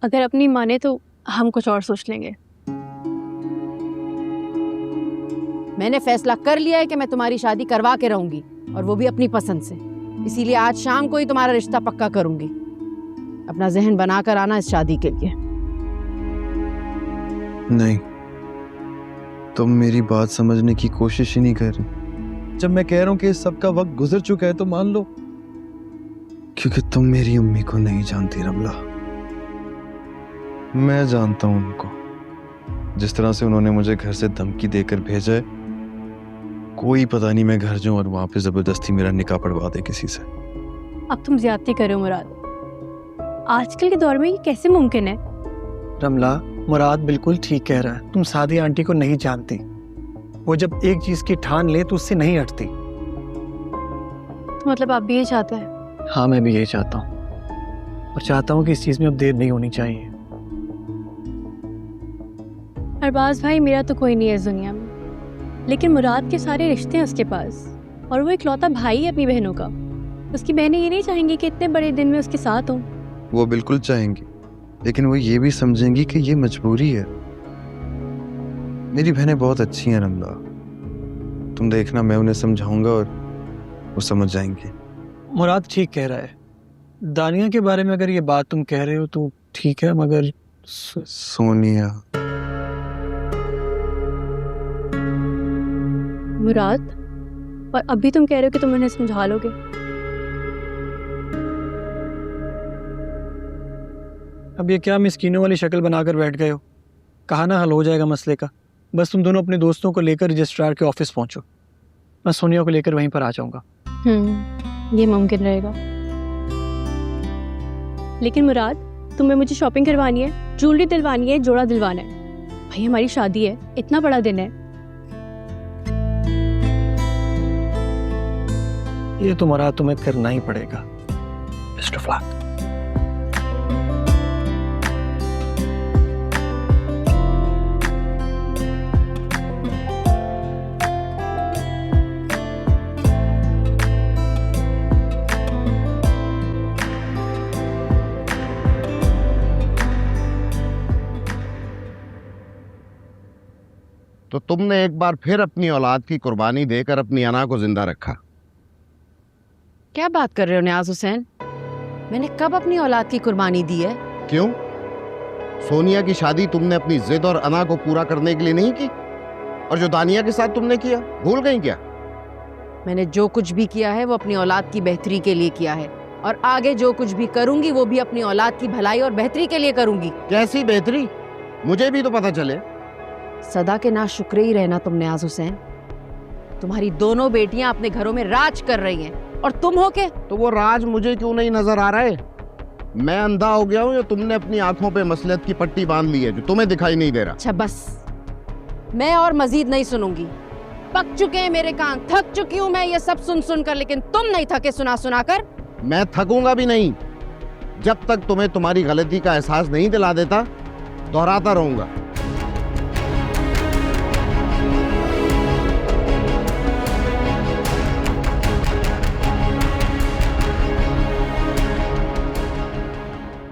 अगर अपनी माने तो हम कुछ और सोच लेंगे। मैंने फैसला कर लिया है कि मैं तुम्हारी शादी करवा के रहूंगी, और वो भी अपनी पसंद से। इसीलिए आज शाम को ही तुम्हारा रिश्ता पक्का करूंगी। अपना जहन बनाकर आना इस शादी के लिए। नहीं, तुम मेरी बात समझने की कोशिश ही नहीं कर रही। जब मैं कह रहा हूं कि इस सब का वक्त गुजर चुका है तो मान लो। क्योंकि तुम मेरी अम्मी को नहीं जानती रमला। मैं जानता हूं उनको। जिस तरह से उन्होंने मुझे घर से धमकी देकर भेजा है, कोई पता नहीं मैं घर जाऊं और वहां पे जबरदस्ती मेरा निकाह पढ़वा दे किसी से। अब तुम ज्यादती कर रहे हो मुराद। आजकल के दौर में ये कैसे मुमकिन है? रमला, मुराद बिल्कुल ठीक कह रहा है। तुम सादी आंटी को नहीं जानती। वो जब एक चीज की ठान ले तो उससे नहीं हटती। तो मतलब आप भी ये चाहते हैं? हाँ, मैं भी यही चाहता हूँ, और चाहता हूँ कि इस चीज में अब देर नहीं होनी चाहिए। अरबाज भाई, मेरा तो कोई नहीं है इस दुनिया में, लेकिन मुराद के सारे रिश्ते हैं उसके पास, और वो इकलौता भाई है अपनी बहनों का। उसकी बहनें ये नहीं चाहेंगी कि इतने बड़े दिन में उसके साथ हों। वो बिल्कुल चाहेंगी, लेकिन वो ये भी समझेंगी कि ये मजबूरी है। मेरी बहनें बहुत अच्छी हैं रमला। तुम देखना, मैं उन्हें समझाऊंगा और वो समझ जाएंगी। मुराद ठीक कह रहा है। दानिया के बारे में अगर ये बात तुम कह रहे हो तो ठीक है, मगर सोनिया, मुराद, और अभी तुम कह रहे हो कि तुम उन्हें समझा लोगे? अब ये क्या मिस्कीनों वाली शक्ल बनाकर बैठ गए हो? कहा ना हल हो जाएगा मसले का। बस तुम दोनों अपने दोस्तों को लेकर रजिस्ट्रार के ऑफिस पहुंचो। मैं सोनिया को लेकर वहीं पर आ जाऊंगा। ये मुमकिन रहेगा। लेकिन मुराद, तुम्हें मुझे शॉपिंग करवानी है, ज्वेलरी दिलवानी है, जोड़ा दिलवाना है। भाई हमारी शादी है, इतना बड़ा दिन है। ये तो मुराद तुम्हें करना ही पड़ेगा। Best of luck. तो तुमने एक बार फिर अपनी औलाद की कुर्बानी देकर अपनी अना को जिंदा रखा। क्या बात कर रहे हो नियाज हुसैन? मैंने कब अपनी औलाद की कुर्बानी दी है? क्यों? सोनिया की शादी तुमने अपनी जिद और अना को पूरा करने के लिए नहीं की? और जो दानिया के साथ तुमने किया, भूल गई क्या? मैंने जो कुछ भी किया है वो अपनी औलाद की बेहतरी के लिए किया है, और आगे जो कुछ भी करूंगी वो भी अपनी औलाद की भलाई और बेहतरी के लिए करूंगी। कैसी बेहतरी? मुझे भी तो पता चले। सदा के नाशुक्रे ही रहना तुम नियाज हुसैन। तुम्हारी दोनों बेटियां अपने घरों में राज कर रही हैं, और तुम हो के? तो वो राज मुझे क्यों नहीं नजर आ रहा है? मैं अंधा हो गया हूं या तुमने अपनी आंखों पे मसलहत की पट्टी बांध ली है जो तुम्हें दिखाई नहीं दे रहा? अच्छा बस, मैं और मजीद नहीं सुनूंगी। पक चुके हैं मेरे कान, थक चुकी हूं मैं ये सब सुन सुन कर, लेकिन तुम नहीं थके सुना सुना कर। मैं थकूंगा भी नहीं। जब तक तुम्हें तुम्हारी गलती का एहसास नहीं दिला देता, दोहराता रहूंगा।